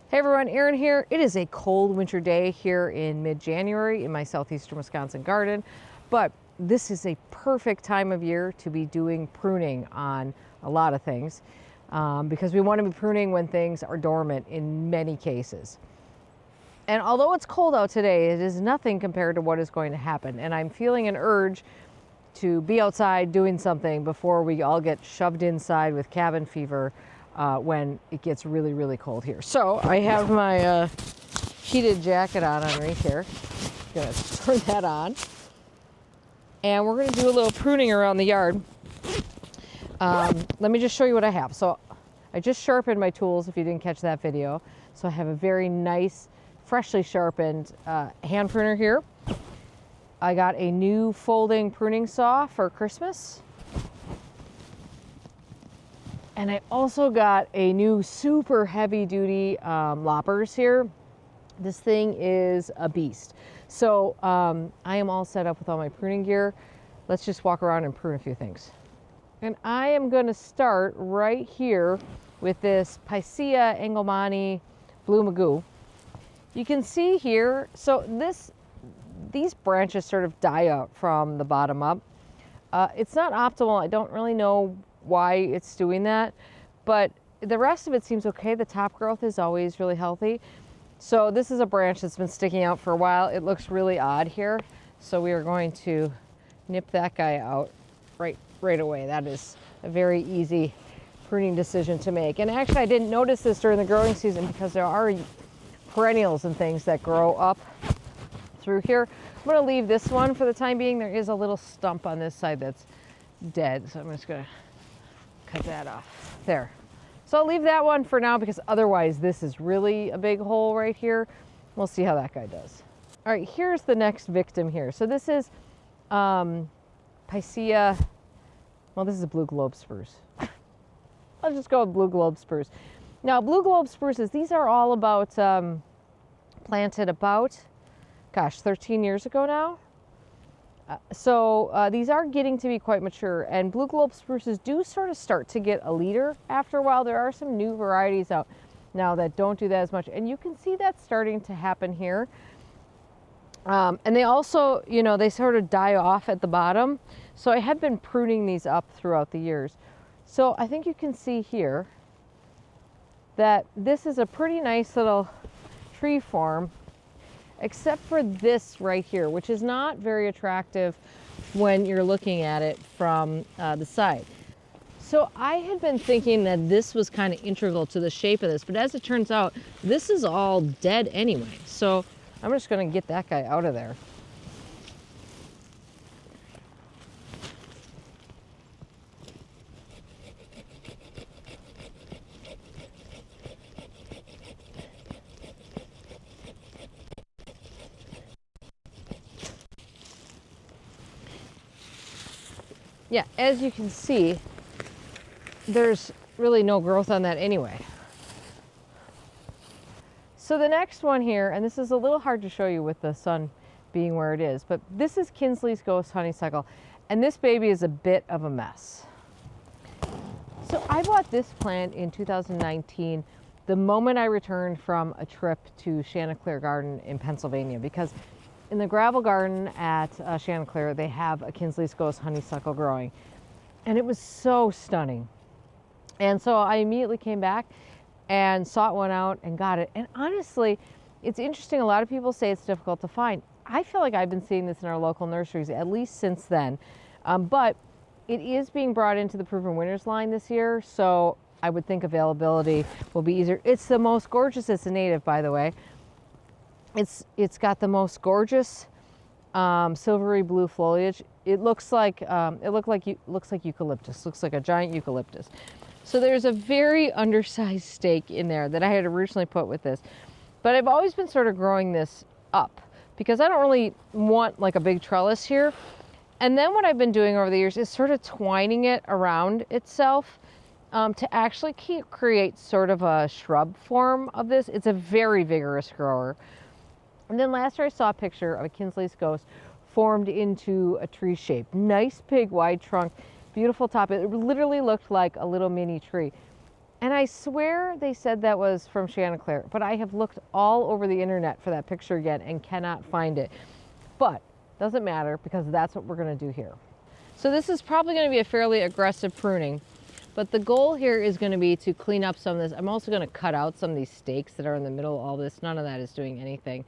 Hey everyone, Erin here. It is a cold winter day here in mid-January in my southeastern Wisconsin garden, but this is a perfect time of year to be doing pruning on a lot of things because we want to be pruning when things are dormant in many cases. And although it's cold out today, it is nothing compared to what is going to happen. And I'm feeling an urge to be outside doing something before we all get shoved inside with cabin fever when it gets really, really cold here. So I have my heated jacket on underneath here. Gonna turn that on. And we're gonna do a little pruning around the yard. Let me just show you what I have. So I just sharpened my tools if you didn't catch that video. So I have a very nice, freshly sharpened hand pruner here. I got a new folding pruning saw for Christmas. And I also got a new super heavy duty loppers here. This thing is a beast. So I am all set up with all my pruning gear. Let's just walk around and prune a few things. And I am gonna start right here with this Picea Engelmanni Blue Magoo. You can see here, so these branches sort of die out from the bottom up. It's not optimal. I don't really know why it's doing that, but the rest of it seems okay. The top growth is always really healthy. So this is a branch that's been sticking out for a while. It looks really odd here. So we are going to nip that guy out right away. That is a very easy pruning decision to make. And actually I didn't notice this during the growing season because there are perennials and things that grow up through here. I'm going to leave this one for the time being. There is a little stump on this side that's dead, so I'm just going to cut that off there. So I'll leave that one for now because otherwise this is really a big hole right here. We'll see how that guy does. All right, here's the next victim here. So this is Picea, well, this is a blue globe spruce. I'll just go with blue globe spruce. Now, blue globe spruces, these are all about planted about, gosh, 13 years ago now. So these are getting to be quite mature, and blue globe spruces do sort of start to get a leader after a while. There are some new varieties out now that don't do that as much, and you can see that starting to happen here. And they also, you know, they sort of die off at the bottom. So I have been pruning these up throughout the years. So I think you can see here that this is a pretty nice little tree form, except for this right here, which is not very attractive when you're looking at it from the side. So I had been thinking that this was kind of integral to the shape of this, but as it turns out, this is all dead anyway. So I'm just gonna get that guy out of there. Yeah, as you can see, there's really no growth on that anyway. So the next one here, and this is a little hard to show you with the sun being where it is, but this is Kintzley's Ghost Honeysuckle, and this baby is a bit of a mess. So I bought this plant in 2019, the moment I returned from a trip to Chanticleer Garden in Pennsylvania, because in the gravel garden at Chanticleer, they have a Kintzley's Ghost Honeysuckle growing, and it was so stunning. And so I immediately came back and sought one out and got it. And honestly, it's interesting. A lot of people say it's difficult to find. I feel like I've been seeing this in our local nurseries at least since then, but it is being brought into the Proven Winners line this year, so I would think availability will be easier. It's the most gorgeous. It's a native, by the way. It's got the most gorgeous silvery blue foliage. It looks like eucalyptus. Looks like a giant eucalyptus. So there's a very undersized stake in there that I had originally put with this, but I've always been sort of growing this up because I don't really want like a big trellis here. And then what I've been doing over the years is sort of twining it around itself to actually create sort of a shrub form of this. It's a very vigorous grower. And then last year I saw a picture of a Kintzley's Ghost formed into a tree shape. Nice big wide trunk, beautiful top. It literally looked like a little mini tree. And I swear they said that was from Chanticleer, but I have looked all over the internet for that picture again and cannot find it. But doesn't matter because that's what we're going to do here. So this is probably going to be a fairly aggressive pruning, but the goal here is going to be to clean up some of this. I'm also going to cut out some of these stakes that are in the middle of all this. None of that is doing anything.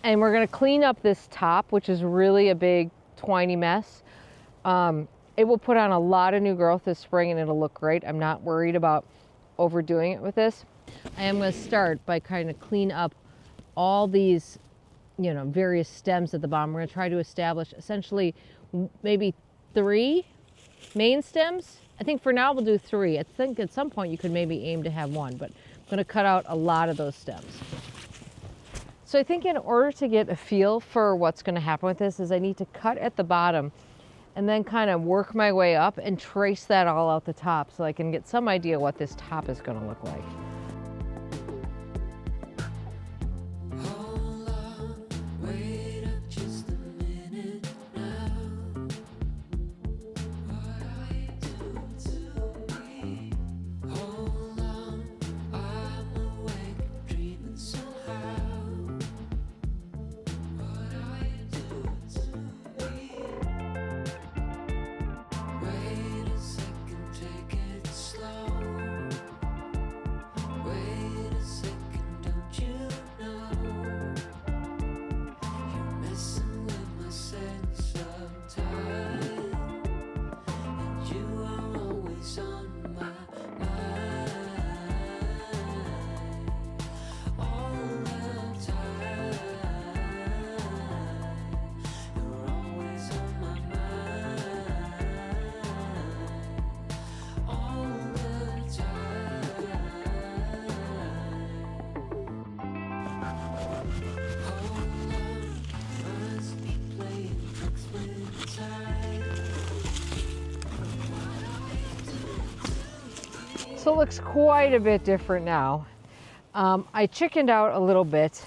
And we're going to clean up this top, which is really a big twiny mess. It will put on a lot of new growth this spring and it'll look great. I'm not worried about overdoing it with this. I am going to start by kind of clean up all these, you know, various stems at the bottom. We're going to try to establish essentially maybe 3 main stems. I think for now we'll do 3. I think at some point you could maybe aim to have 1, but I'm going to cut out a lot of those stems. So I think in order to get a feel for what's going to happen with this is I need to cut at the bottom and then kind of work my way up and trace that all out the top so I can get some idea what this top is going to look like. So it looks quite a bit different now. I chickened out a little bit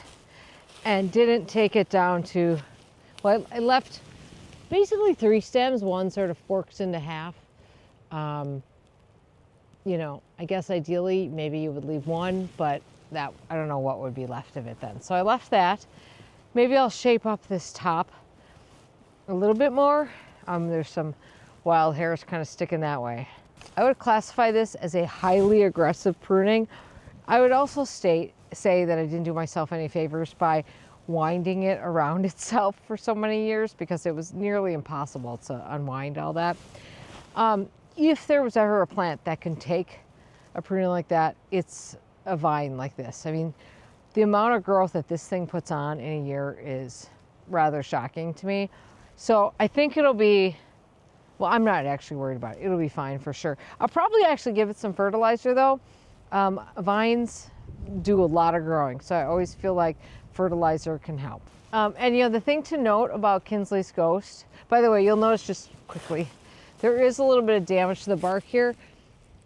and didn't take it down to, well, I left basically 3 stems. One sort of forks into half. You know, I guess ideally maybe you would leave 1, but that, I don't know what would be left of it then. So I left that. Maybe I'll shape up this top a little bit more. There's some wild hairs kind of sticking that way. I would classify this as a highly aggressive pruning. I would also say that I didn't do myself any favors by winding it around itself for so many years because it was nearly impossible to unwind all that. If there was ever a plant that can take a pruning like that, it's a vine like this. I mean, the amount of growth that this thing puts on in a year is rather shocking to me. So I think it'll be, well, I'm not actually worried about it. It'll be fine for sure. I'll probably actually give it some fertilizer though. Vines do a lot of growing, so I always feel like fertilizer can help. And you know, the thing to note about Kintzley's Ghost, by the way, you'll notice just quickly, there is a little bit of damage to the bark here.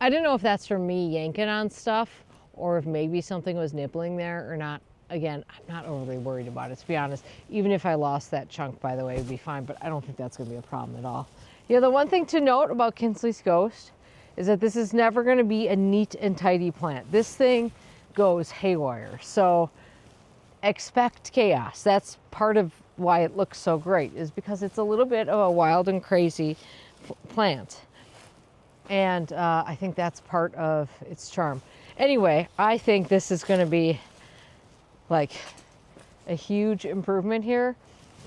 I don't know if that's from me yanking on stuff or if maybe something was nibbling there or not. Again, I'm not overly worried about it, to be honest. Even if I lost that chunk, by the way, it would be fine, but I don't think that's going to be a problem at all. You know, the one thing to note about Kintzley's Ghost is that this is never going to be a neat and tidy plant. This thing goes haywire, so expect chaos. That's part of why it looks so great, is because it's a little bit of a wild and crazy plant. And I think that's part of its charm. Anyway, I think this is going to be like a huge improvement here,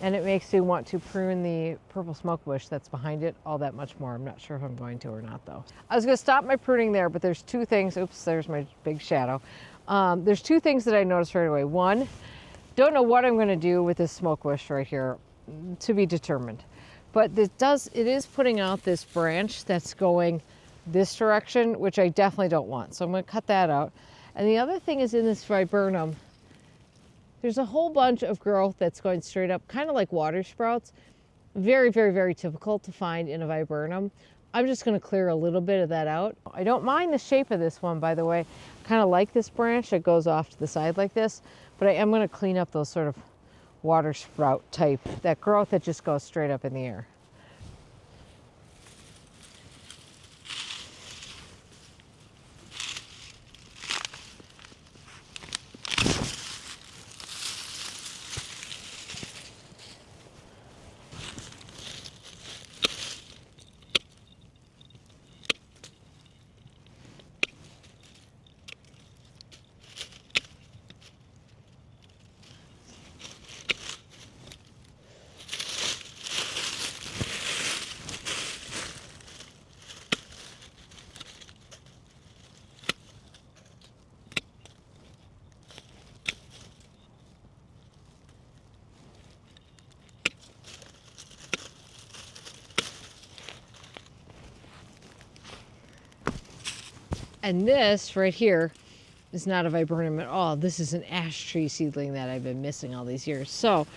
and it makes me want to prune the purple smoke bush that's behind it all that much more. I'm not sure if I'm going to or not though. I was going to stop my pruning there, but there's 2 things. Oops, there's my big shadow. There's 2 things that I noticed right away. One, don't know what I'm going to do with this smoke bush right here, to be determined. But it is putting out this branch that's going this direction, which I definitely don't want. So I'm going to cut that out. And the other thing is in this viburnum, there's a whole bunch of growth that's going straight up, kind of like water sprouts. Very, very, very typical to find in a viburnum. I'm just going to clear a little bit of that out. I don't mind the shape of this one, by the way. I kind of like this branch that goes off to the side like this, but I am going to clean up those sort of water sprout type, that growth that just goes straight up in the air. And this right here is not a viburnum at all. This is an ash tree seedling that I've been missing all these years. So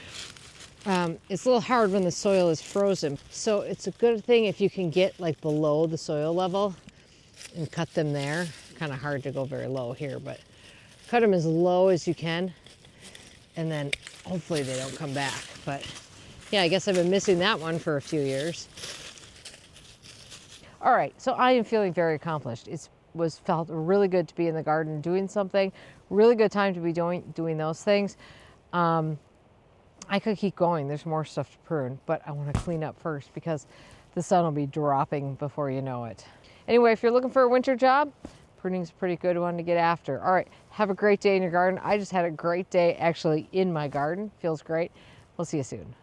it's a little hard when the soil is frozen. So it's a good thing if you can get like below the soil level and cut them there. Kind of hard to go very low here, but cut them as low as you can. And then hopefully they don't come back. But yeah, I guess I've been missing that one for a few years. All right, so I am feeling very accomplished. Felt really good to be in the garden doing something. Really good time to be doing those things. I could keep going. There's more stuff to prune, but I want to clean up first because the sun will be dropping before you know it. Anyway, if you're looking for a winter job, pruning's a pretty good one to get after. All right, have a great day in your garden. I just had a great day actually in my garden. Feels great. We'll see you soon.